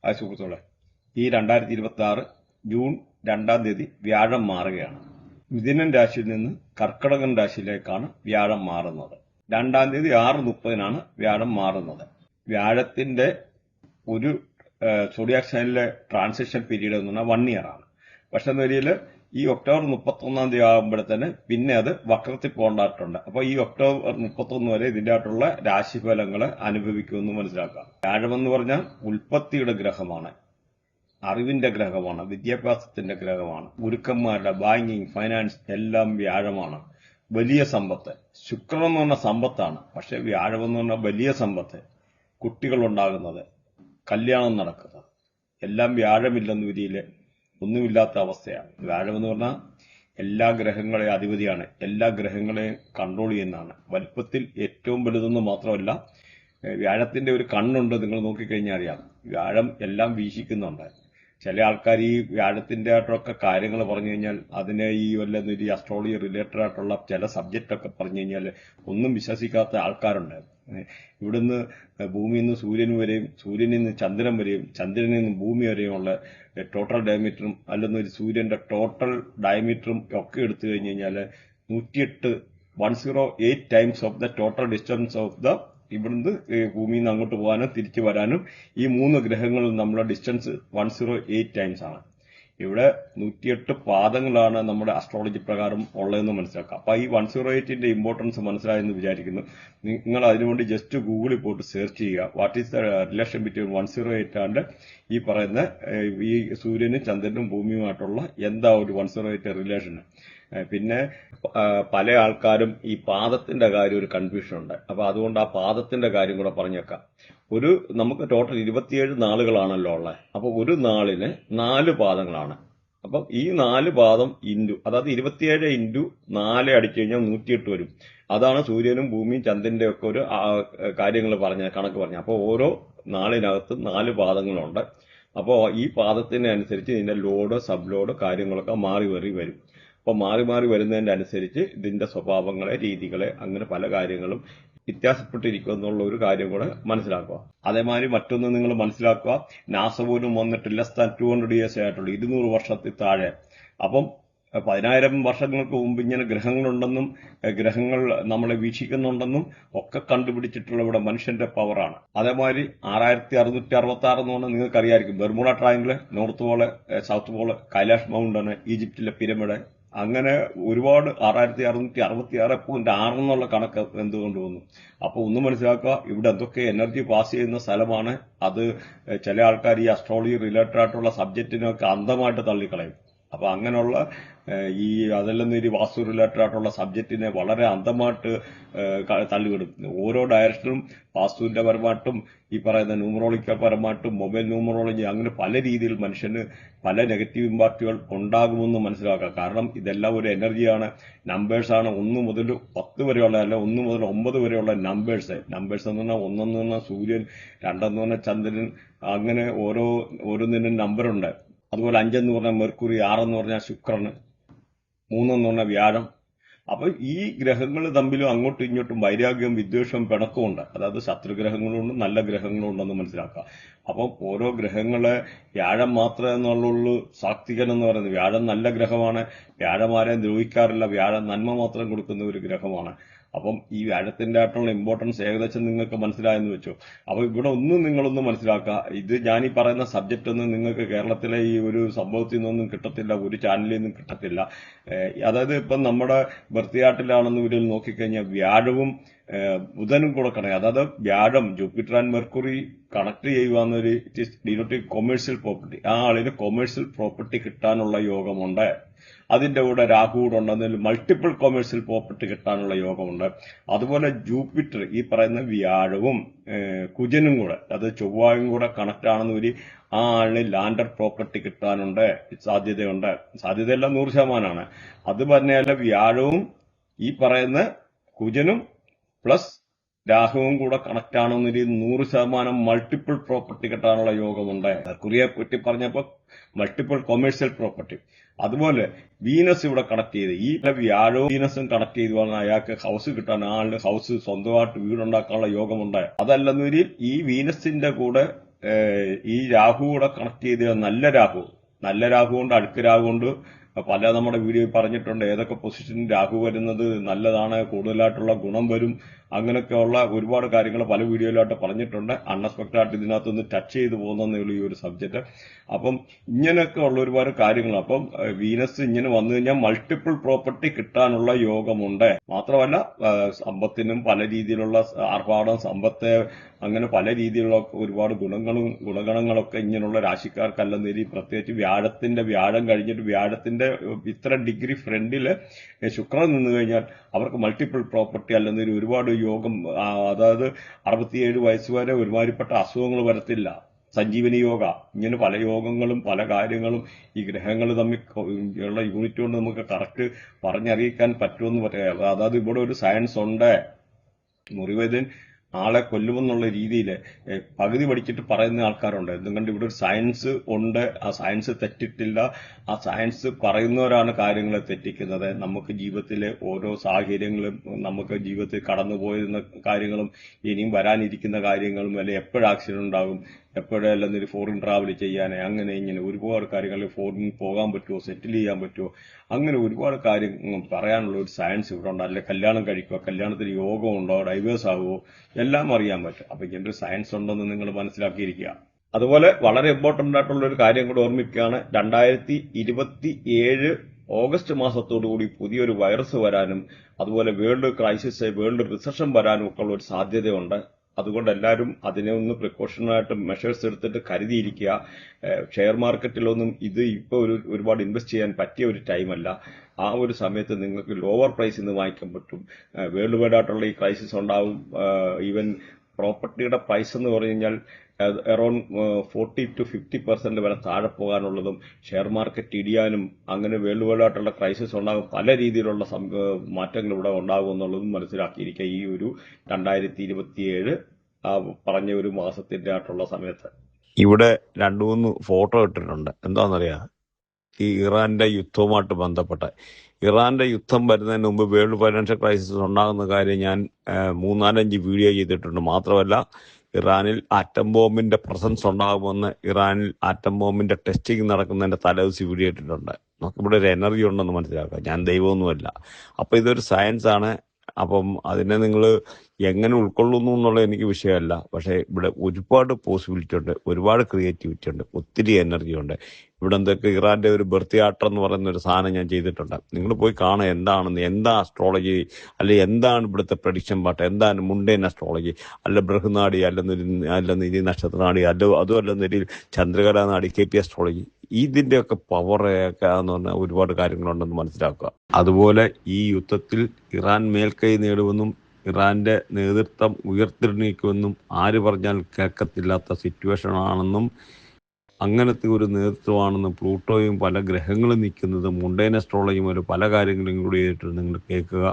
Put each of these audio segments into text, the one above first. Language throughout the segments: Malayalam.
ആ സുഹൃത്തുക്കളെ, ഈ 2026 ജൂൺ 2-ാം തീയതി വ്യാഴം മാറുകയാണ്. മിഥുനൻ രാശിയിൽ നിന്ന് കർക്കടകൻ രാശിയിലേക്കാണ് വ്യാഴം മാറുന്നത്. 2-ാം തീയതി 6:30 വ്യാഴം മാറുന്നത്. വ്യാഴത്തിന്റെ ഒരു സോഡിയാക് സൈനിലെ ട്രാൻസിഷൻ പീരീഡ് എന്ന് പറഞ്ഞാൽ 1 ഇയർ ആണ്. പക്ഷെ നിലയിൽ ഈ ഒക്ടോബർ 31-ാം തീയതി ആകുമ്പോഴത്തേന് പിന്നെ അത് വക്രത്തിൽ പോകേണ്ടതായിട്ടുണ്ട്. അപ്പൊ ഈ ഒക്ടോബർ 31 വരെ ഇതിന്റെ ആയിട്ടുള്ള രാശിഫലങ്ങൾ അനുഭവിക്കുമെന്ന് മനസ്സിലാക്കാം. വ്യാഴമെന്ന് പറഞ്ഞാൽ ഉൽപ്പത്തിയുടെ ഗ്രഹമാണ്, അറിവിന്റെ ഗ്രഹമാണ്, വിദ്യാഭ്യാസത്തിന്റെ ഗ്രഹമാണ്, ഗുരുക്കന്മാരുടെ ബാങ്കിങ്, ഫൈനാൻസ് എല്ലാം വ്യാഴമാണ്. വലിയ സമ്പത്ത്, ശുക്രൻ എന്ന് പറഞ്ഞ സമ്പത്താണ്. പക്ഷെ വ്യാഴമെന്ന് പറഞ്ഞ വലിയ സമ്പത്ത്, കുട്ടികൾ ഉണ്ടാകുന്നത്, കല്യാണം നടക്കുന്നത് എല്ലാം വ്യാഴമില്ലെന്ന രീതിയിൽ ഒന്നുമില്ലാത്ത അവസ്ഥയാണ്. വ്യാഴമെന്ന് പറഞ്ഞാൽ എല്ലാ ഗ്രഹങ്ങളെയും അധിപതിയാണ്, എല്ലാ ഗ്രഹങ്ങളെയും കൺട്രോൾ ചെയ്യുന്നതാണ്. വലുപ്പത്തിൽ ഏറ്റവും വലുതെന്ന് മാത്രമല്ല, വ്യാഴത്തിന്റെ ഒരു കണ്ണുണ്ട്, നിങ്ങൾ നോക്കിക്കഴിഞ്ഞാൽ അറിയാം. വ്യാഴം എല്ലാം വീക്ഷിക്കുന്നുണ്ട്. ചില ആൾക്കാർ ഈ വ്യാഴത്തിന്റെ ആയിട്ടൊക്കെ കാര്യങ്ങൾ പറഞ്ഞു കഴിഞ്ഞാൽ അതിനെ ഈ വല്ലൊരു അസ്ട്രോളജി റിലേറ്റഡ് ആയിട്ടുള്ള ചില സബ്ജക്റ്റ് ഒക്കെ പറഞ്ഞു കഴിഞ്ഞാൽ ഒന്നും വിശ്വസിക്കാത്ത ആൾക്കാരുണ്ട്. ഇവിടുന്ന് ഭൂമിയിൽ നിന്ന് സൂര്യൻ വരെയും, സൂര്യനിൽ നിന്ന് ചന്ദ്രൻ വരെയും, ചന്ദ്രനിൽ നിന്ന് ഭൂമി വരെയുമുള്ള ടോട്ടൽ ഡയമീറ്ററും അല്ലെങ്കിൽ ഒരു സൂര്യന്റെ ടോട്ടൽ ഡയമീറ്ററും ഒക്കെ എടുത്തു കഴിഞ്ഞു കഴിഞ്ഞാൽ 108 times of the total distance of the ഇവിടുന്ന് ഭൂമിയിൽ നിന്ന് അങ്ങോട്ട് പോകാനും തിരിച്ചു വരാനും ഈ 3 ഗ്രഹങ്ങളിൽ നമ്മളെ ഡിസ്റ്റൻസ് 108 ടൈംസ് ആണ്. ഇവിടെ 108 പാദങ്ങളാണ് നമ്മുടെ അസ്ട്രോളജി പ്രകാരം ഉള്ളതെന്ന് മനസ്സിലാക്കാം. അപ്പൊ ഈ 108ന്റെ ഇമ്പോർട്ടൻസ് മനസ്സിലായെന്ന് വിചാരിക്കുന്നു. നിങ്ങൾ അതിനുവേണ്ടി ജസ്റ്റ് ഗൂഗിളിൽ പോയിട്ട് സെർച്ച് ചെയ്യുക, what is the relation between 108 and ഈ പറയുന്ന ഈ സൂര്യനും ചന്ദ്രനും ഭൂമിയുമായിട്ടുള്ള എന്താ ഒരു 108 റിലേഷൻ. പിന്നെ പല ആൾക്കാരും ഈ പാദത്തിന്റെ കാര്യം ഒരു കൺഫ്യൂഷൻ ഉണ്ട്. അപ്പൊ അതുകൊണ്ട് ആ പാദത്തിന്റെ കാര്യം കൂടെ പറഞ്ഞേക്കാം. നമുക്ക് ടോട്ടൽ 27 നാളുകളാണല്ലോ ഉള്ളത്. അപ്പൊ ഒരു നാളിന് 4 പാദങ്ങളാണ്. അപ്പം ഈ 4 പാദം അതായത് 27 ഇൻറ്റു 4 അടിച്ചു കഴിഞ്ഞാൽ 108 വരും. അതാണ് സൂര്യനും ഭൂമിയും ചന്ദ്രന്റെ ഒക്കെ ഒരു കാര്യങ്ങൾ കണക്ക് പറഞ്ഞ. അപ്പോൾ ഓരോ നാളിനകത്ത് 4 പാദങ്ങളുണ്ട്. അപ്പോൾ ഈ പാദത്തിനനുസരിച്ച് ഇതിന്റെ ലോഡ്, സബ് ലോഡ് കാര്യങ്ങളൊക്കെ മാറി വരും. അപ്പൊ മാറി വരുന്നതിന്റെ അനുസരിച്ച് ഇതിന്റെ സ്വഭാവങ്ങളെ, രീതികളെ, അങ്ങനെ പല കാര്യങ്ങളും വ്യത്യാസപ്പെട്ടിരിക്കും എന്നുള്ള ഒരു കാര്യം കൂടെ മനസ്സിലാക്കുക. അതേമാതിരി മറ്റൊന്ന് നിങ്ങൾ മനസ്സിലാക്കുക, നാസ പോലും വന്നിട്ട് ലെസ് ദാൻ 200 ഇയേഴ്സ് ആയിട്ടുള്ളൂ, 200 വർഷത്തിൽ താഴെ. അപ്പം 10,000 വർഷങ്ങൾക്ക് മുമ്പ് ഇങ്ങനെ ഗ്രഹങ്ങളുണ്ടെന്നും ഗ്രഹങ്ങൾ നമ്മളെ വീക്ഷിക്കുന്നുണ്ടെന്നും ഒക്കെ കണ്ടുപിടിച്ചിട്ടുള്ള ഇവിടെ മനുഷ്യന്റെ പവറാണ്. അതേമാതിരി 6666 എന്ന് പറഞ്ഞാൽ നിങ്ങൾക്ക് അറിയാമായിരിക്കും. Bermuda triangle, north pole, south pole, Kailash mountain, ഈജിപ്തിലെ പിരമിഡ്, അങ്ങനെ ഒരുപാട് 6666.6 എന്നുള്ള കണക്ക് എന്തുകൊണ്ട് വന്നു. അപ്പൊ ഒന്ന് മനസ്സിലാക്കുക, ഇവിടെ എന്തൊക്കെ എനർജി പാസ് ചെയ്യുന്ന സ്ഥലമാണ്. അത് ചില ആൾക്കാർ ഈ അസ്ട്രോളജി റിലേറ്റഡ് ആയിട്ടുള്ള സബ്ജക്റ്റിനൊക്കെ അന്ധമായിട്ട് തള്ളിക്കളയും. അപ്പൊ അങ്ങനെയുള്ള ഈ അതെല്ലാം ഒരു വാസ്തു റിലേറ്റഡ് ആയിട്ടുള്ള സബ്ജക്റ്റിനെ വളരെ അന്ധമായിട്ട് തള്ളിവിടും. ഓരോ ഡയറക്ഷനും വാസ്തുവിന്റെ പരമായിട്ടും ഈ പറയുന്ന ന്യൂമറോളജിക്കൽ പരമായിട്ടും മൊബൈൽ ന്യൂമറോളജി, അങ്ങനെ പല രീതിയിൽ മനുഷ്യന് പല നെഗറ്റീവ് ഇമ്പാക്റ്റുകൾ ഉണ്ടാകുമെന്ന് മനസ്സിലാക്കാം. കാരണം ഇതെല്ലാം ഒരു എനർജിയാണ്, നമ്പേഴ്സാണ്. 1 മുതൽ 10 വരെയുള്ള, അല്ല 1 മുതൽ 9 വരെയുള്ള നമ്പേഴ്സ് എന്ന് പറഞ്ഞാൽ 1 എന്ന് പറഞ്ഞാൽ സൂര്യൻ, 2 എന്ന് പറഞ്ഞാൽ ചന്ദ്രൻ, അങ്ങനെ ഓരോന്നിനും നമ്പറുണ്ട്. അതുപോലെ 5 എന്ന് പറഞ്ഞാൽ മെർക്കുറി, 6 എന്ന് പറഞ്ഞാൽ ശുക്രന്, 3 എന്ന് പറഞ്ഞാൽ വ്യാഴം. അപ്പൊ ഈ ഗ്രഹങ്ങൾ തമ്മിലും അങ്ങോട്ടും ഇങ്ങോട്ടും വൈരാഗ്യവും വിദ്വേഷവും പിണക്കവും ഉണ്ട്. അതായത് ശത്രുഗ്രഹങ്ങളുണ്ട്, നല്ല ഗ്രഹങ്ങളും ഉണ്ടെന്ന് മനസ്സിലാക്കുക. അപ്പം ഓരോ ഗ്രഹങ്ങളെ വ്യാഴം മാത്രമേ എന്നുള്ളൂ സാത്വികൻ എന്ന് പറയുന്നത്. വ്യാഴം നല്ല ഗ്രഹമാണ്, വ്യാഴം ആരെയും ദ്രോഹിക്കാറില്ല, വ്യാഴം നന്മ മാത്രം കൊടുക്കുന്ന ഒരു ഗ്രഹമാണ്. അപ്പം ഈ വ്യാഴത്തിന്റെ ആയിട്ടുള്ള ഇമ്പോർട്ടൻസ് ഏകദേശം നിങ്ങൾക്ക് മനസ്സിലായെന്ന് വെച്ചു. അപ്പൊ ഇവിടെ നിങ്ങളൊന്നും മനസ്സിലാക്കുക, ഇത് ഞാൻ ഈ പറയുന്ന സബ്ജക്റ്റ് ഒന്നും നിങ്ങൾക്ക് കേരളത്തിലെ ഈ ഒരു സംഭവത്തിൽ നിന്നൊന്നും കിട്ടത്തില്ല, ഒരു ചാനലിൽ നിന്നും കിട്ടത്തില്ല. അതായത് ഇപ്പം നമ്മുടെ ബർത്തിയാട്ടിലാണെന്ന് ഇതിൽ നോക്കിക്കഴിഞ്ഞാൽ വ്യാഴവും ബുധനും കൂടെ കണക്ട്, അതായത് വ്യാഴം, ജൂപ്പിറ്റർ ആൻഡ് മെർക്കുറി കണക്ട് ചെയ്യുക എന്നൊരു it is denoting commercial property. ആ ആളിന് കൊമേഴ്സ്യൽ പ്രോപ്പർട്ടി കിട്ടാനുള്ള യോഗമുണ്ട്. അതിന്റെ കൂടെ രാഹു കൂടെ ഉണ്ടെന്നതിൽ മൾട്ടിപ്പിൾ കൊമേഴ്സ്യൽ പ്രോപ്പർട്ടി കിട്ടാനുള്ള യോഗമുണ്ട്. അതുപോലെ ജൂപ്പിറ്റർ, ഈ പറയുന്ന വ്യാഴവും കുജനും കൂടെ, അത് ചൊവ്വായും കൂടെ കണക്ട് ആണെന്ന് ആ ആളിന് ലാൻഡർ പ്രോപ്പർട്ടി കിട്ടാനുണ്ട്, സാധ്യതയുണ്ട്. സാധ്യതയല്ല 100%. അത് പറഞ്ഞാൽ വ്യാഴവും ഈ പറയുന്ന കുജനും പ്ലസ് രാഹുവും കൂടെ കണക്ട് ആണെന്നൊരു 100% മൾട്ടിപ്പിൾ പ്രോപ്പർട്ടി കിട്ടാനുള്ള യോഗമുണ്ട്. കുറിയെ പറ്റി പറഞ്ഞപ്പോൾ മൾട്ടിപ്പിൾ കൊമേഴ്സ്യൽ പ്രോപ്പർട്ടി. അതുപോലെ വീനസ് ഇവിടെ കണക്ട് ചെയ്ത്, ഈ വ്യാഴവും വീനസും കണക്ട് ചെയ്ത് പറഞ്ഞാൽ അയാൾക്ക് ഹൗസ് കിട്ടാൻ, ആളുടെ ഹൗസ് സ്വന്തമായിട്ട് വീടുണ്ടാക്കാനുള്ള യോഗമുണ്ട്. അതല്ലെന്നൊരു ഈ വീനസിന്റെ കൂടെ ഈ രാഹു കൂടെ കണക്ട് ചെയ്ത് നല്ല രാഹു കൊണ്ട് അടുക്ക് രാഹു കൊണ്ട് പല നമ്മുടെ വീഡിയോയിൽ പറഞ്ഞിട്ടുണ്ട് ഏതൊക്കെ പൊസിഷനിൽ രാഹു വരുന്നത് നല്ലതാണ്, കൂടുതലായിട്ടുള്ള ഗുണം വരും, അങ്ങനെയൊക്കെയുള്ള ഒരുപാട് കാര്യങ്ങൾ പല വീഡിയോയിലായിട്ട് പറഞ്ഞിട്ടുണ്ട്. അൺഎക്സ്പെക്ടഡ് ആയിട്ട് ഇതിനകത്തൊന്ന് ടച്ച് ചെയ്ത് പോകുന്നതേ ഉള്ളൂ ഈ ഒരു സബ്ജക്ട്. അപ്പം ഇങ്ങനെയൊക്കെ ഉള്ള ഒരുപാട് കാര്യങ്ങൾ. അപ്പം വീനസ് ഇങ്ങനെ വന്നു കഴിഞ്ഞാൽ മൾട്ടിപ്പിൾ പ്രോപ്പർട്ടി കിട്ടാനുള്ള യോഗമുണ്ട്. മാത്രമല്ല സമ്പത്തിനും പല രീതിയിലുള്ള ആർഭാടം, സമ്പത്ത്, അങ്ങനെ പല രീതിയിലുള്ള ഒരുപാട് ഗുണഗണങ്ങളൊക്കെ ഇങ്ങനെയുള്ള രാശിക്കാർക്കല്ലെന്നേരി പ്രത്യേകിച്ച് വ്യാഴം കഴിഞ്ഞിട്ട് വ്യാഴത്തിന്റെ ഇത്ര ഡിഗ്രി ഫ്രണ്ടില് ശുക്രൻ നിന്ന് കഴിഞ്ഞാൽ അവർക്ക് മൾട്ടിപ്പിൾ പ്രോപ്പർട്ടി അല്ലെന്നൊരു ഒരുപാട് യോഗം, അതായത് 67 വയസ്സ് വരെ ഒരുമാതിരിപ്പെട്ട അസുഖങ്ങൾ വരത്തില്ല. സഞ്ജീവനി യോഗ, ഇങ്ങനെ പല യോഗങ്ങളും പല കാര്യങ്ങളും ഈ ഗ്രഹങ്ങൾ തമ്മിൽ ഉള്ള യൂണിറ്റ് കൊണ്ട് നമുക്ക് കറക്റ്റ് പറഞ്ഞറിയിക്കാൻ പറ്റുമെന്ന് പറയാം. അതായത് ഇവിടെ ഒരു സയൻസ് ഉണ്ട്. മുറിവേദൻ ആളെ കൊല്ലുമെന്നുള്ള രീതിയിൽ പകുതി പഠിച്ചിട്ട് പറയുന്ന ആൾക്കാരുണ്ട്. എന്തുകൊണ്ട് ഇവിടെ ഒരു സയൻസ് ഉണ്ട്, ആ സയൻസ് തെറ്റിട്ടില്ല. ആ സയൻസ് പറയുന്നവരാണ് കാര്യങ്ങളെ തെറ്റിക്കുന്നത്. നമുക്ക് ജീവിതത്തിലെ ഓരോ സാഹചര്യങ്ങളും, നമുക്ക് ജീവിതത്തിൽ കടന്നുപോയിരുന്ന കാര്യങ്ങളും ഇനിയും വരാനിരിക്കുന്ന കാര്യങ്ങളും, അല്ലെങ്കിൽ എപ്പോഴും ആക്സിഡന്റ് ഉണ്ടാകും, എപ്പോഴെല്ലാം ഒരു ഫോറിൻ ട്രാവൽ ചെയ്യാൻ, അങ്ങനെ ഇങ്ങനെ ഒരുപാട് കാര്യങ്ങൾ, ഫോറിൻ പോകാൻ പറ്റുമോ, സെറ്റിൽ ചെയ്യാൻ പറ്റുമോ, അങ്ങനെ ഒരുപാട് കാര്യങ്ങൾ പറയാനുള്ള ഒരു സയൻസ് ഇവിടെ ഉണ്ട്. അല്ലെ കല്യാണം കഴിക്കുക, കല്യാണത്തിന് യോഗം ഉണ്ടോ, ഡൈവേഴ്സ് ആകുമോ, എല്ലാം അറിയാൻ പറ്റും. അപ്പൊ ഇങ്ങനെ ഒരു സയൻസ് ഉണ്ടെന്ന് നിങ്ങൾ മനസ്സിലാക്കിയിരിക്കുക. അതുപോലെ വളരെ ഇമ്പോർട്ടന്റ് ആയിട്ടുള്ള ഒരു കാര്യം കൂടെ ഓർമ്മിക്കുകയാണ്. 2027 ഓഗസ്റ്റ് മാസത്തോടുകൂടി പുതിയൊരു വൈറസ് വരാനും അതുപോലെ വേൾഡ് റിസഷൻ വരാനും ഒക്കെ ഉള്ള ഒരു സാധ്യതയുണ്ട്. അതുകൊണ്ട് എല്ലാവരും അതിനെ ഒന്ന് പ്രിക്കോഷനായിട്ട് മെഷേഴ്സ് എടുത്തിട്ട് കരുതിയിരിക്കുക. ഷെയർ മാർക്കറ്റിലൊന്നും ഇത് ഇപ്പോൾ ഒരുപാട് ഇൻവെസ്റ്റ് ചെയ്യാൻ പറ്റിയ ഒരു ടൈമല്ല. ആ ഒരു സമയത്ത് നിങ്ങൾക്ക് ലോവർ പ്രൈസിൽ നിന്ന് വാങ്ങിക്കാൻ പറ്റും. വേൾഡ് വൈഡ് ആയിട്ടുള്ള ഈ ക്രൈസിസ് ഉണ്ടാവും. ഈവൻ പ്രോപ്പർട്ടിയുടെ പ്രൈസ് എന്ന് പറഞ്ഞു കഴിഞ്ഞാൽ അറൌണ്ട് 40 to 50% വരെ താഴെ പോകാനുള്ളതും ഷെയർ മാർക്കറ്റ് ഇടിയാനും അങ്ങനെ വേൾഡ് വൈഡ് ആയിട്ടുള്ള ക്രൈസിസ് ഉണ്ടാകും. പല രീതിയിലുള്ള മാറ്റങ്ങൾ ഇവിടെ ഉണ്ടാകും എന്നുള്ളതും മനസ്സിലാക്കിയിരിക്കുക. ഈ ഒരു 2027 പറഞ്ഞ ഒരു മാസത്തിന്റെ ആയിട്ടുള്ള സമയത്ത് ഇവിടെ 2-3 ഫോട്ടോ ഇട്ടിട്ടുണ്ട്. എന്താണെന്നറിയാം, ഈ ഇറാന്റെ യുദ്ധവുമായിട്ട് ബന്ധപ്പെട്ട ഇറാന്റെ യുദ്ധം വരുന്നതിന് മുമ്പ് വേൾഡ് ഫൈനാൻഷ്യൽ ക്രൈസിസ് ഉണ്ടാകുന്ന കാര്യം ഞാൻ 3-4-5 വീഡിയോ ചെയ്തിട്ടുണ്ട്. മാത്രമല്ല ഇറാനിൽ ആറ്റം ബോംബിന്റെ പ്രസൻസ് ഉണ്ടാകുമെന്ന്, ഇറാനിൽ ആറ്റം ബോംബിന്റെ ടെസ്റ്റിംഗ് നടക്കുന്നതിന്റെ തലേദിവസം വീഡിയോ ഇട്ടിട്ടുണ്ട്. നമുക്കിവിടെ ഒരു എനർജി ഉണ്ടെന്ന് മനസ്സിലാക്കാം. ഞാൻ ദൈവമൊന്നുമല്ല. അപ്പൊ ഇതൊരു സയൻസ് ആണ്. അപ്പം അതിനെ നിങ്ങൾ എങ്ങനെ ഉൾക്കൊള്ളുന്നു എന്നുള്ളത് എനിക്ക് വിഷയമല്ല. പക്ഷേ ഇവിടെ ഒരുപാട് പോസിബിലിറ്റി ഉണ്ട്, ഒരുപാട് ക്രിയേറ്റിവിറ്റി ഉണ്ട്, ഒത്തിരി എനർജി ഉണ്ട്. ഇവിടെ എന്തൊക്കെ ഇറാന്റെ ഒരു ബർത്തിയാട്ടം എന്ന് പറയുന്ന ഒരു സാധനം ഞാൻ ചെയ്തിട്ടുണ്ട്. നിങ്ങൾ പോയി കാണുക എന്താണെന്ന്, എന്താ അസ്ട്രോളജി, അല്ലെ എന്താണ് ഇവിടുത്തെ പ്രഡിക്ഷൻ പാട്ട്, എന്താണ് മുണ്ടേൻ അസ്ട്രോളജി, അല്ല ബൃഹനാടി, അല്ലെന്നൊരു നക്ഷത്രനാടി, അതും അല്ലെന്നൊരു ചന്ദ്രകലാ നാടി, KP അസ്ട്രോളജി, ഇതിന്റെയൊക്കെ പവറൊക്കെ എന്ന് പറഞ്ഞാൽ ഒരുപാട് കാര്യങ്ങളുണ്ടെന്ന് മനസ്സിലാക്കുക. അതുപോലെ ഈ യുദ്ധത്തിൽ ഇറാൻ മേൽക്കൈ നേടുമെന്നും ഇറാന്റെ നേതൃത്വം ഉയർത്തെഴുന്നേക്കുമെന്നും ആര് പറഞ്ഞാൽ കേൾക്കത്തില്ലാത്ത സിറ്റുവേഷൻ ആണെന്നും, അങ്ങനത്തെ ഒരു നേതൃത്വമാണെന്നും, പ്ലൂട്ടോയും പല ഗ്രഹങ്ങളും നിൽക്കുന്നതും മുണ്ടേൻ അസ്ട്രോളജിയും ഒരു പല കാര്യങ്ങളും ഇൻക്ലൂഡ് ചെയ്തിട്ട് നിങ്ങൾ കേൾക്കുക.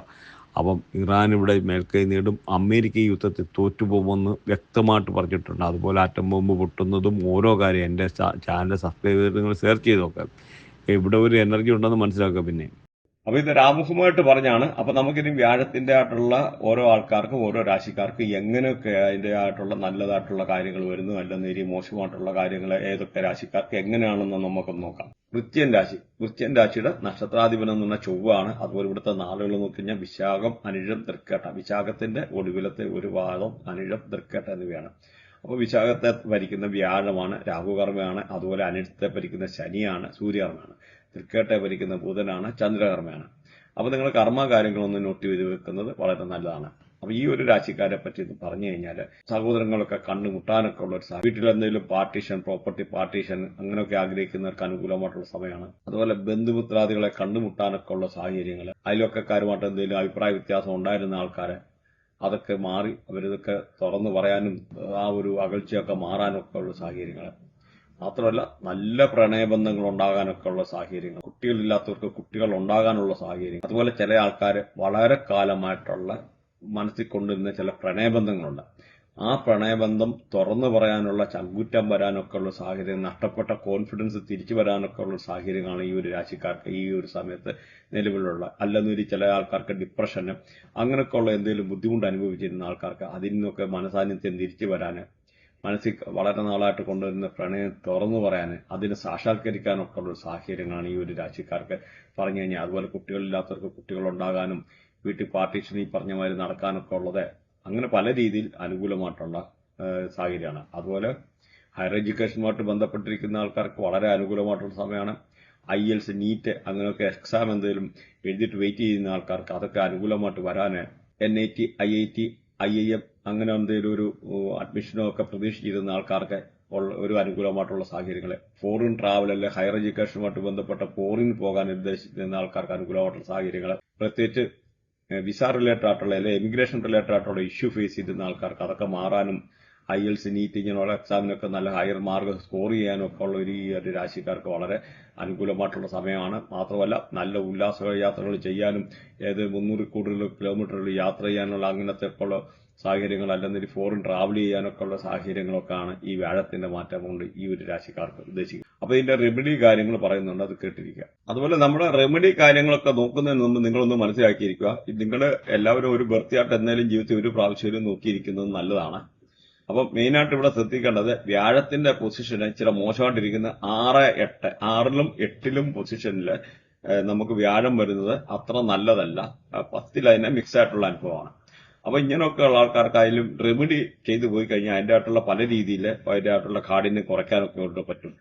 അപ്പം ഇറാൻ ഇവിടെ മേൽക്കൈ നേടും, അമേരിക്ക ഈ യുദ്ധത്തിൽ തോറ്റുപോകുമെന്ന് വ്യക്തമായിട്ട് പറഞ്ഞിട്ടുണ്ട്. അതുപോലെ ആറ്റം ബോംബ് പൊട്ടുന്നതും ഓരോ കാര്യം എൻ്റെ ചാനൽ സബ്സ്ക്രൈബ് ചെയ്തിട്ട് നിങ്ങൾ സെർച്ച് ചെയ്ത് നോക്കാം. ഇവിടെ ഒരു എനർജി ഉണ്ടെന്ന് മനസ്സിലാക്കുക. പിന്നെ അപ്പൊ ഇത് രാമുഖമായിട്ട് പറഞ്ഞാണ്. അപ്പൊ നമുക്കിനി വ്യാഴത്തിന്റെ ആയിട്ടുള്ള ഓരോ ആൾക്കാർക്കും ഓരോ രാശിക്കാർക്കും എങ്ങനെയൊക്കെ അതിന്റെ ആയിട്ടുള്ള നല്ലതായിട്ടുള്ള കാര്യങ്ങൾ വരുന്നു, അല്ലെന്നേരി മോശമായിട്ടുള്ള കാര്യങ്ങൾ ഏതൊക്കെ രാശിക്കാർക്ക് എങ്ങനെയാണെന്ന് നമുക്കൊന്ന് നോക്കാം. വൃശ്ചികൻ രാശിയുടെ നക്ഷത്രാധിപനം എന്ന് പറഞ്ഞ ചൊവ്വാണ്. അതുപോലെ ഇവിടുത്തെ നാളുകൾ നോക്കി കഴിഞ്ഞാൽ വിശാഖം, അനിഴം, തൃക്കേട്ട. വിശാഖത്തിന്റെ ഒടുവിലത്തെ ഒരു വാദം അനിഴം, തൃക്കേട്ട എന്നിവയാണ്. അപ്പോൾ വിശാഖത്തെ ഭരിക്കുന്ന വ്യാഴമാണ്, രാഹുകർമ്മയാണ്. അതുപോലെ അനിഴത്തെ ഭരിക്കുന്ന ശനിയാണ്, സൂര്യകർമ്മയാണ്. തൃക്കേട്ടെ ഭരിക്കുന്ന ബുധനാണ്, ചന്ദ്രകർമ്മയാണ്. അപ്പൊ നിങ്ങൾ കർമ്മ കാര്യങ്ങളൊന്ന് നോട്ട് ചെയ്ത് വെക്കുന്നത് വളരെ നല്ലതാണ്. അപ്പൊ ഈ ഒരു രാശിക്കാരെ പറ്റി ഇത് പറഞ്ഞു കഴിഞ്ഞാൽ സഹോദരങ്ങളൊക്കെ കണ്ടുമുട്ടാനൊക്കെ ഉള്ള ഒരു വീട്ടിൽ എന്തെങ്കിലും പ്രോപ്പർട്ടി പാർട്ടീഷൻ അങ്ങനെയൊക്കെ ആഗ്രഹിക്കുന്നവർക്ക് അനുകൂലമായിട്ടുള്ള സമയമാണ്. അതുപോലെ ബന്ധുമിത്രാദികളെ കണ്ടുമുട്ടാനൊക്കെ ഉള്ള സാഹചര്യങ്ങൾ, അയൽവക്കക്കാരുമായിട്ട് എന്തെങ്കിലും അഭിപ്രായ വ്യത്യാസം ഉണ്ടായിരുന്ന ആൾക്കാരെ അതൊക്കെ മാറി അവരിതൊക്കെ തുറന്നു പറയാനും ആ ഒരു അകൽച്ചയൊക്കെ മാറാനൊക്കെ ഉള്ള സാഹചര്യങ്ങൾ. മാത്രമല്ല നല്ല പ്രണയബന്ധങ്ങൾ ഉണ്ടാകാനൊക്കെ ഉള്ള സാഹചര്യങ്ങൾ, കുട്ടികളില്ലാത്തവർക്ക് കുട്ടികൾ ഉണ്ടാകാനുള്ള സാഹചര്യം. അതുപോലെ ചില ആൾക്കാർ വളരെ കാലമായിട്ടുള്ള മനസ്സിൽ കൊണ്ടുവരുന്ന ചില പ്രണയബന്ധങ്ങളുണ്ട്. ആ പ്രണയബന്ധം തുറന്നു പറയാനുള്ള ചങ്കൂറ്റം വരാനൊക്കെ ഉള്ള സാഹചര്യം, നഷ്ടപ്പെട്ട കോൺഫിഡൻസ് തിരിച്ചു വരാനൊക്കെ ഉള്ള സാഹചര്യങ്ങളാണ് ഈ ഒരു രാശിക്കാർക്ക് ഈ ഒരു സമയത്ത് നിലവിലുള്ള. അല്ലെന്നൊരു ചില ആൾക്കാർക്ക് ഡിപ്രഷന് അങ്ങനെയൊക്കെ ഉള്ള എന്തെങ്കിലും ബുദ്ധിമുട്ട് അനുഭവിച്ചിരുന്ന ആൾക്കാർക്ക് അതിൽ നിന്നൊക്കെ മനസാന്നിധ്യം തിരിച്ചു വരാൻ, മനസ്സിൽ വളരെ നാളായിട്ട് കൊണ്ടുവരുന്ന പ്രണയം തുറന്നു പറയാൻ, അതിനെ സാക്ഷാത്കരിക്കാനൊക്കെ ഉള്ള ഒരു സാഹചര്യങ്ങളാണ് ഈ ഒരു രാശിക്കാർക്ക് പറഞ്ഞു കഴിഞ്ഞാൽ. അതുപോലെ കുട്ടികളില്ലാത്തവർക്ക് കുട്ടികളുണ്ടാകാനും വീട്ടിൽ പാർട്ടീഷൻ ഈ പറഞ്ഞ മാതിരി നടക്കാനൊക്കെ ഉള്ളത് അങ്ങനെ പല രീതിയിൽ അനുകൂലമായിട്ടുള്ള സാഹചര്യമാണ്. അതുപോലെ ഹയർ എഡ്യൂക്കേഷനുമായിട്ട് ബന്ധപ്പെട്ടിരിക്കുന്ന ആൾക്കാർക്ക് വളരെ അനുകൂലമായിട്ടുള്ള സമയമാണ്. IELTS, നീറ്റ് അങ്ങനെയൊക്കെ എക്സാം എന്തെങ്കിലും എഴുതിയിട്ട് വെയിറ്റ് ചെയ്യുന്ന ആൾക്കാർക്ക് അതൊക്കെ അനുകൂലമായിട്ട് വരാൻ, NIT, IIT, IIM അങ്ങനെ എന്തെങ്കിലും ഒരു അഡ്മിഷനോ ഒക്കെ പ്രതീക്ഷിച്ചിരുന്ന ആൾക്കാർക്ക് ഒരു അനുകൂലമായിട്ടുള്ള സാഹചര്യങ്ങൾ, ഫോറിൻ ട്രാവൽ അല്ലെ ഹയർ എഡ്യൂക്കേഷനുമായിട്ട് ബന്ധപ്പെട്ട ഫോറിൻ പോകാൻ ഉദ്ദേശിക്കുന്ന ആൾക്കാർക്ക് അനുകൂലമായിട്ടുള്ള സാഹചര്യങ്ങൾ, പ്രത്യേകിച്ച് വിസ റിലേറ്റഡ് ആയിട്ടുള്ള അല്ലെങ്കിൽ എമിഗ്രേഷൻ റിലേറ്റഡ് ആയിട്ടുള്ള ഇഷ്യൂ ഫേസ് ചെയ്തിരുന്ന ആൾക്കാർക്ക് അതൊക്കെ മാറാനും, IELTS, നീറ്റ് ഇങ്ങനെയുള്ള എക്സാമിനൊക്കെ നല്ല ഹയർ മാർക്ക് സ്കോർ ചെയ്യാനും ഒക്കെ ഉള്ള ഒരു രാശിക്കാർക്ക് വളരെ അനുകൂലമായിട്ടുള്ള സമയമാണ്. മാത്രമല്ല നല്ല ഉല്ലാസ യാത്രകൾ ചെയ്യാനും, 300 കൂടുതൽ കിലോമീറ്ററുകൾ യാത്ര ചെയ്യാനുള്ള അങ്ങനത്തെ ഉള്ള സാഹചര്യങ്ങൾ, അല്ലെങ്കിൽ ഫോറിൻ ട്രാവൽ ചെയ്യാനൊക്കെ ഉള്ള സാഹചര്യങ്ങളൊക്കെയാണ് ഈ വ്യാഴത്തിന്റെ മാറ്റം കൊണ്ട് ഈ ഒരു രാശിക്കാർക്ക് ഉദ്ദേശിക്കുന്നത്. അപ്പൊ ഇതിന്റെ റെമഡി കാര്യങ്ങൾ പറയുന്നുണ്ട്, അത് കേട്ടിരിക്കുക. അതുപോലെ നമ്മുടെ റെമഡി കാര്യങ്ങളൊക്കെ നോക്കുന്നതിന് മുമ്പ് നിങ്ങളൊന്ന് മനസ്സിലാക്കിയിരിക്കുക, നിങ്ങൾ എല്ലാവരും ഒരു ബർത്തിയായിട്ട് എന്തായാലും ജീവിതത്തിൽ ഒരു പ്രാവശ്യം നോക്കിയിരിക്കുന്നത് നല്ലതാണ്. അപ്പൊ മെയിനായിട്ട് ഇവിടെ ശ്രദ്ധിക്കേണ്ടത് വ്യാഴത്തിന്റെ പൊസിഷൻ ഇച്ചിരി മോശമായിട്ടിരിക്കുന്ന 6, 8, 6ലും 8ലും പൊസിഷനിൽ നമുക്ക് വ്യാഴം വരുന്നത് അത്ര നല്ലതല്ല. 10ൽ അതിനെ മിക്സ് ആയിട്ടുള്ള അനുഭവമാണ്. അപ്പൊ ഇങ്ങനെയൊക്കെയുള്ള ആൾക്കാർക്കായാലും റെമഡി ചെയ്തു പോയി കഴിഞ്ഞാൽ അതിന്റെ ആയിട്ടുള്ള പല രീതിയിൽ അതിന്റെ ആയിട്ടുള്ള കാഠിന്യം കുറയ്ക്കാനൊക്കെ കൊണ്ട് പറ്റും.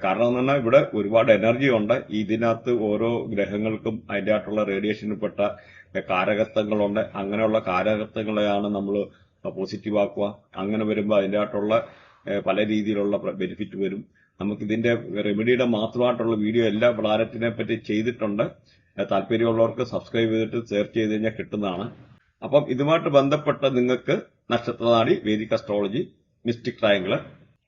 കാരണം എന്ന് പറഞ്ഞാൽ ഇവിടെ ഒരുപാട് എനർജി ഉണ്ട്. ഇതിനകത്ത് ഓരോ ഗ്രഹങ്ങൾക്കും അതിന്റെ ആയിട്ടുള്ള റേഡിയേഷനിൽപ്പെട്ട കാരകത്വങ്ങളുണ്ട്. അങ്ങനെയുള്ള കാരകത്വങ്ങളെയാണ് നമ്മൾ പോസിറ്റീവ് ആക്കുക. അങ്ങനെ വരുമ്പോൾ അതിന്റെ ആയിട്ടുള്ള പല രീതിയിലുള്ള ബെനിഫിറ്റ് വരും. നമുക്ക് ഇതിന്റെ റെമഡിയുടെ മാത്രമായിട്ടുള്ള വീഡിയോ എല്ലാ പ്ലാനറ്റിനെ പറ്റി ചെയ്തിട്ടുണ്ട്. താല്പര്യമുള്ളവർക്ക് സബ്സ്ക്രൈബ് ചെയ്തിട്ട് സെർച്ച് ചെയ്ത് കഴിഞ്ഞാൽ കിട്ടുന്നതാണ്. അപ്പം ഇതുമായിട്ട് ബന്ധപ്പെട്ട നിങ്ങൾക്ക് നക്ഷത്രനാടി, vedic astrology, mystic triangle,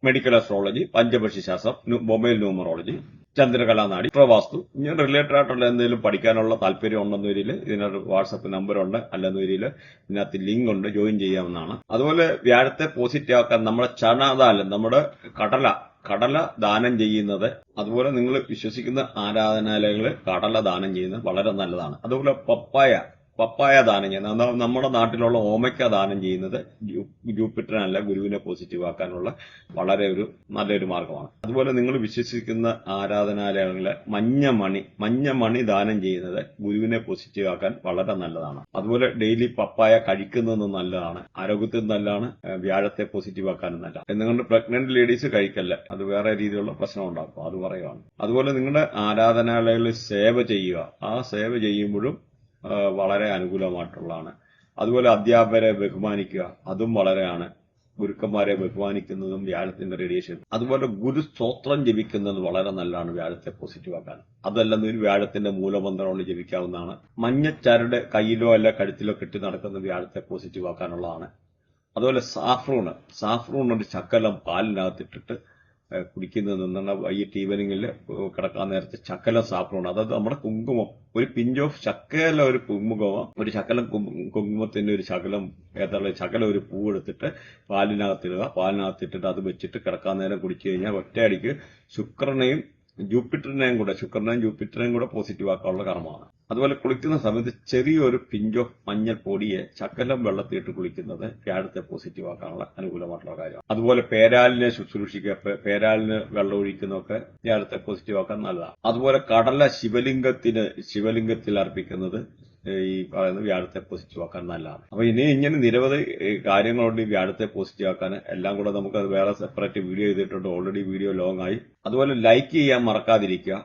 medical astrology, പഞ്ചപക്ഷി ശാസ്ത്രം, മൊബൈൽ ന്യൂമറോളജി, ചന്ദ്രകലാനാടി, പ്രവാസ്തു ഇങ്ങനെ റിലേറ്റഡ് ആയിട്ടുള്ള എന്തെങ്കിലും പഠിക്കാനുള്ള താല്പര്യം ഉണ്ടെന്ന വരിയിൽ ഇതിനൊരു വാട്സപ്പ് നമ്പറുണ്ട്. അല്ലെന്ന വരിയിൽ ഇതിനകത്ത് ലിങ്ക് ഉണ്ട്, ജോയിൻ ചെയ്യാവുന്നതാണ്. അതുപോലെ വ്യാഴത്തെ പോസിറ്റീവ് ആക്കാൻ നമ്മുടെ ചണദാനം, നമ്മുടെ കടല ദാനം ചെയ്യുന്നത്, അതുപോലെ നിങ്ങൾ വിശ്വസിക്കുന്ന ആരാധനാലയങ്ങളിൽ കടല ദാനം ചെയ്യുന്നത് വളരെ നല്ലതാണ്. അതുപോലെ പപ്പായ ദാനം ചെയ്യുന്നത്, നമ്മുടെ നാട്ടിലുള്ള ഓമയ്ക്ക ദാനം ചെയ്യുന്നത് ജൂപ്പിറ്ററിനല്ല ഗുരുവിനെ പോസിറ്റീവ് ആക്കാനുള്ള വളരെ നല്ലൊരു മാർഗമാണ്. അതുപോലെ നിങ്ങൾ വിശ്വസിക്കുന്ന ആരാധനാലയങ്ങളിലെ മഞ്ഞമണി ദാനം ചെയ്യുന്നത് ഗുരുവിനെ പോസിറ്റീവ് ആക്കാൻ വളരെ നല്ലതാണ്. അതുപോലെ ഡെയിലി പപ്പായ കഴിക്കുന്നത് നല്ലതാണ്, ആരോഗ്യത്തിന് നല്ലതാണ്, വ്യാഴത്തെ പോസിറ്റീവ് ആക്കാനും നല്ല. എന്നുകൊണ്ട് പ്രഗ്നന്റ് ലേഡീസ് കഴിക്കല്ല, അത് വേറെ രീതിയിലുള്ള പ്രശ്നം ഉണ്ടാക്കും, അത് പറയുകയാണ്. അതുപോലെ നിങ്ങളുടെ ആരാധനാലയങ്ങളിൽ സേവ ചെയ്യുക, ആ സേവ ചെയ്യുമ്പോഴും വളരെ അനുകൂലമായിട്ടുള്ളതാണ്. അതുപോലെ അധ്യാപകരെ ബഹുമാനിക്കുക, അതും വളരെയാണ്. ഗുരുക്കന്മാരെ ബഹുമാനിക്കുന്നതും വ്യാഴത്തിന്റെ റേഡിയേഷൻ. അതുപോലെ ഗുരു സ്തോത്രം ജപിക്കുന്നത് വളരെ നല്ലതാണ് വ്യാഴത്തെ പോസിറ്റീവ് ആക്കാൻ. അതല്ലെന്നൊരു വ്യാഴത്തിന്റെ മൂലമന്ത്രം കൊണ്ട് ജപിക്കാവുന്നതാണ്. മഞ്ഞച്ചരട് കയ്യിലോ അല്ല കഴുത്തിലോ കെട്ടി നടക്കുന്ന വ്യാഴത്തെ പോസിറ്റീവ് ആക്കാനുള്ളതാണ്. അതുപോലെ സാഫ്രൂൺ ഒരു ശകലം പാലിനകത്തിട്ടിട്ട് കുടിക്കുന്നത് നിന്നാണ്. വൈകിട്ട് ഈവനിങ്ങിൽ കിടക്കാൻ നേരത്തെ ശകലം സാഫ്രോൺ, അതായത് നമ്മുടെ കുങ്കുമം, ഒരു പിഞ്ച് ഓഫ് ശകല ഒരു കുങ്കുമം, ഒരു ശകലം കുങ്കുമത്തിന്റെ ഒരു ശകലം ഒരു പൂ എടുത്തിട്ട് പാലിനകത്തിടുക. പാലിനകത്തിട്ടിട്ട് അത് വെച്ചിട്ട് കിടക്കാൻ നേരം കുടിച്ചു കഴിഞ്ഞാൽ ഒറ്റയടിക്ക് ശുക്രനെയും ജൂപ്പിറ്ററിനെയും കൂടെ പോസിറ്റീവ് ആക്കാനുള്ള കർമ്മമാണ്. അതുപോലെ കുളിക്കുന്ന സമയത്ത് ചെറിയൊരു പിഞ്ച് ഓഫ് മഞ്ഞൾ പൊടിയെ ശകലം വെള്ളത്തിയിട്ട് കുളിക്കുന്നത് വ്യാഴത്തെ പോസിറ്റീവ് ആക്കാനുള്ള അനുകൂലമായിട്ടുള്ള കാര്യമാണ്. അതുപോലെ പേരാലിനെ ശുശ്രൂഷിക്കുക, പേരാലിന് വെള്ളം ഒഴിക്കുന്നതൊക്കെ വ്യാഴത്തെ പോസിറ്റീവ് ആക്കാൻ നല്ലതാണ്. അതുപോലെ കടല ശിവലിംഗത്തിൽ അർപ്പിക്കുന്നത് ഈ പറയുന്നത് വ്യാഴത്തെ പോസിറ്റീവ് ആക്കാൻ നല്ലതാണ്. അപ്പൊ ഇങ്ങനെ നിരവധി കാര്യങ്ങളുണ്ട് ഈ വ്യാഴത്തെ പോസിറ്റീവ് ആക്കാൻ. എല്ലാം കൂടെ നമുക്ക് അത് വേറെ സെപ്പറേറ്റ് വീഡിയോ ചെയ്തിട്ടുണ്ട്, ഓൾറെഡി വീഡിയോ ലോങ് ആയി. അതുപോലെ ലൈക്ക് ചെയ്യാൻ മറക്കാതിരിക്കുക.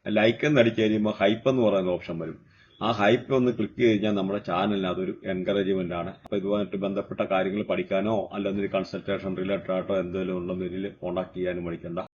ലൈക്ക് എന്ന് അടിച്ചു കഴിയുമ്പോൾ ഹൈപ്പ് എന്ന് പറയുന്ന ഓപ്ഷൻ വരും. ആ ഹൈപ്പ് ഒന്ന് ക്ലിക്ക് കഴിഞ്ഞാൽ നമ്മുടെ ചാനലിന് അതൊരു എൻകറേജ്മെന്റ് ആണ്. അപ്പൊ ഇതുമായിട്ട് ബന്ധപ്പെട്ട കാര്യങ്ങൾ പഠിക്കാനോ അല്ലെങ്കിൽ കൺസൾട്ടേഷൻ റിലേറ്റഡ് ആയിട്ടോ എന്തെങ്കിലും ഉണ്ടെന്നതിൽ കോൺടാക്ട് ചെയ്യാനും മടിക്കണ്ട.